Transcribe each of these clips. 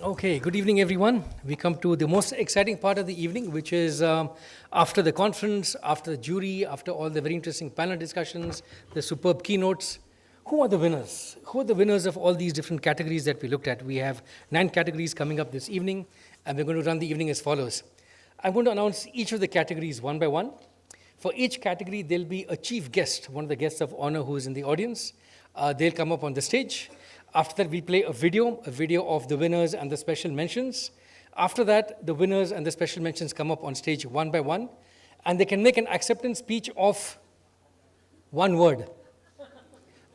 Okay, good evening, everyone. We come to the most exciting part of the evening, which is after the conference, after the jury, after all the very interesting panel discussions, the superb keynotes. Who are the winners? Who are the winners of all these different categories that we looked at? We have 9 categories coming up this evening, and we're going to run the evening as follows. I'm going to announce each of the categories one by one. For each category, there'll be a chief guest, one of the guests of honor who is in the audience. They'll come up on the stage. After that, we play a video of the winners and the special mentions. After that, the winners and the special mentions come up on stage one by one, and they can make an acceptance speech of one word.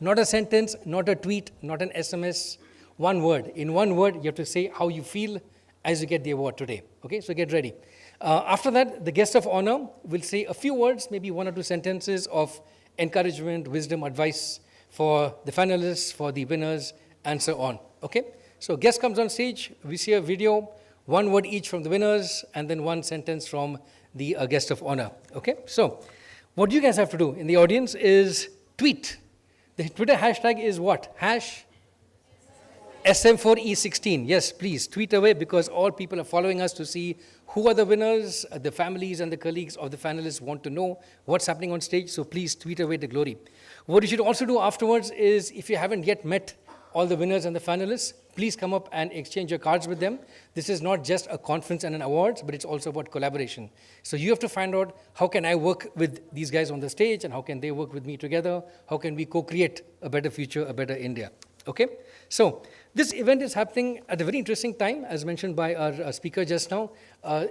Not a sentence, not a tweet, not an SMS, one word. In one word, you have to say how you feel as you get the award today. Okay, so get ready. After that, the guest of honor will say a few words, maybe 1 or 2 sentences of encouragement, wisdom, advice for the finalists, for the winners, and so on. Okay? So guest comes on stage, we see a video, 1 word each from the winners, and then 1 sentence from the guest of honor. Okay? So what you guys have to do in the audience is tweet. The Twitter hashtag is what? Hash SM4E16. Yes, please tweet away, because all people are following us to see who are the winners. The families and the colleagues of the finalists want to know what's happening on stage, so please tweet away the glory. What you should also do afterwards is, if you haven't yet met all the winners and the finalists, please come up and exchange your cards with them. This is not just a conference and an awards, but it's also about collaboration. So you have to find out, how can I work with these guys on the stage, and how can they work with me together? How can we co-create a better future, a better India? Okay? So this event is happening at a very interesting time, as mentioned by our speaker just now.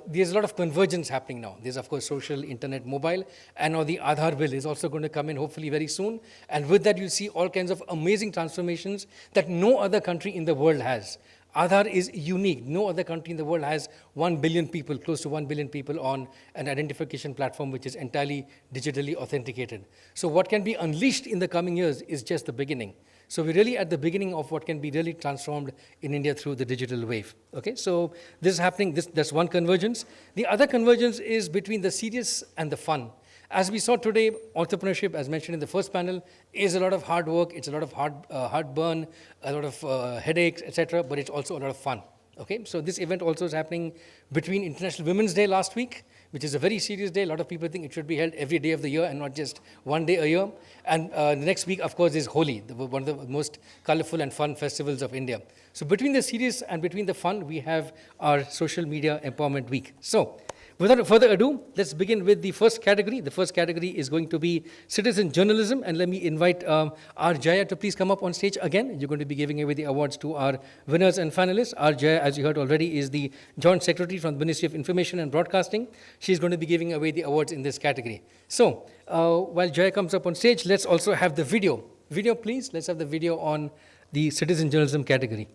There's a lot of convergence happening now. There's, of course, social, internet, mobile, and now the Aadhaar bill is also going to come in, hopefully very soon. And with that, you see all kinds of amazing transformations that no other country in the world has. Aadhaar is unique. No other country in the world has 1 billion people, close to 1 billion people on an identification platform which is entirely digitally authenticated. So what can be unleashed in the coming years is just the beginning. So we're really at the beginning of what can be really transformed in India through the digital wave. Okay, so this is happening, that's one convergence. The other convergence is between the serious and the fun. As we saw today, entrepreneurship, as mentioned in the first panel, is a lot of hard work, it's a lot of heartburn, a lot of headaches, etc., but it's also a lot of fun. Okay, so this event also is happening between International Women's Day last week, which is a very serious day. A lot of people think it should be held every day of the year and not just one day a year. And the next week, of course, is Holi, one of the most colorful and fun festivals of India. So between the serious and between the fun, we have our Social Media Empowerment Week. So without further ado, let's begin with the first category. The first category is going to be citizen journalism, and let me invite R. Jaya to please come up on stage again. You're going to be giving away the awards to our winners and finalists. R. Jaya, as you heard already, is the Joint Secretary from the Ministry of Information and Broadcasting. She's going to be giving away the awards in this category. So while Jaya comes up on stage, let's also have the video. Video, please. Let's have the video on the citizen journalism category.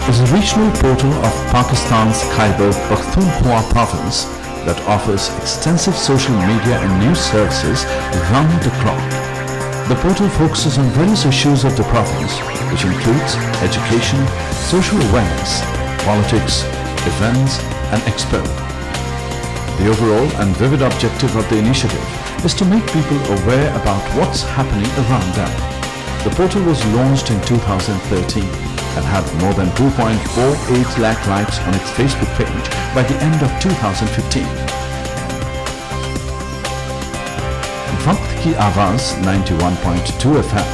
Is a regional portal of Pakistan's Khyber Pakhtunkhwa province that offers extensive social media and news services round the clock. The portal focuses on various issues of the province, which includes education, social awareness, politics, events, and expo. The overall and vivid objective of the initiative is to make people aware about what's happening around them. The portal was launched in 2013 and had more than 2.48 lakh likes on its Facebook page by the end of 2015. Waqt Ki Awaaz 91.2 FM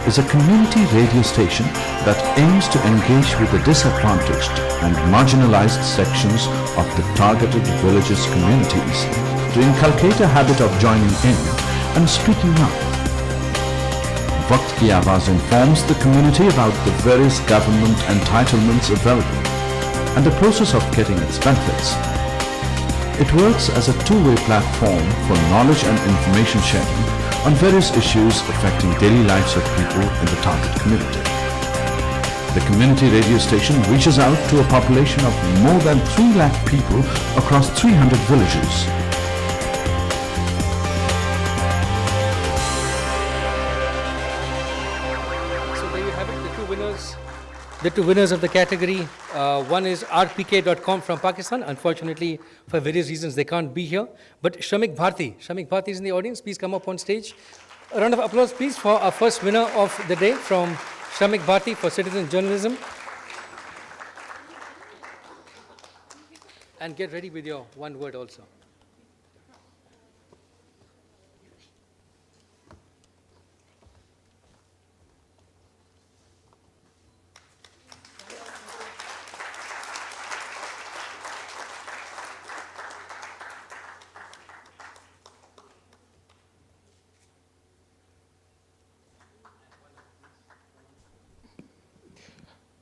is a community radio station that aims to engage with the disadvantaged and marginalized sections of the targeted villages communities to inculcate a habit of joining in and speaking up. Waqt Ki Awaaz informs the community about the various government entitlements available and the process of getting its benefits. It works as a two-way platform for knowledge and information sharing on various issues affecting daily lives of people in the target community. The community radio station reaches out to a population of more than 3 lakh people across 300 villages. The 2 winners of the category, one is rpk.com from Pakistan. Unfortunately, for various reasons, they can't be here. But Shamik Bharti is in the audience. Please come up on stage. A round of applause, please, for our first winner of the day from Shamik Bharti for citizen journalism. And get ready with your one word also.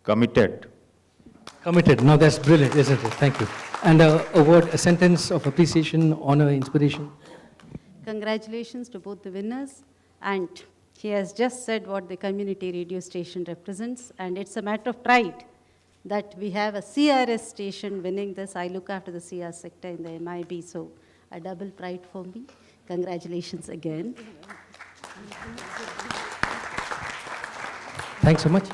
Committed. Committed. Now that's brilliant, isn't it? Thank you. And a word, a sentence of appreciation, honor, inspiration. Congratulations to both the winners. And he has just said what the community radio station represents. And it's a matter of pride that we have a CRS station winning this. I look after the CR sector in the MIB, so a double pride for me. Congratulations again. Thanks so much.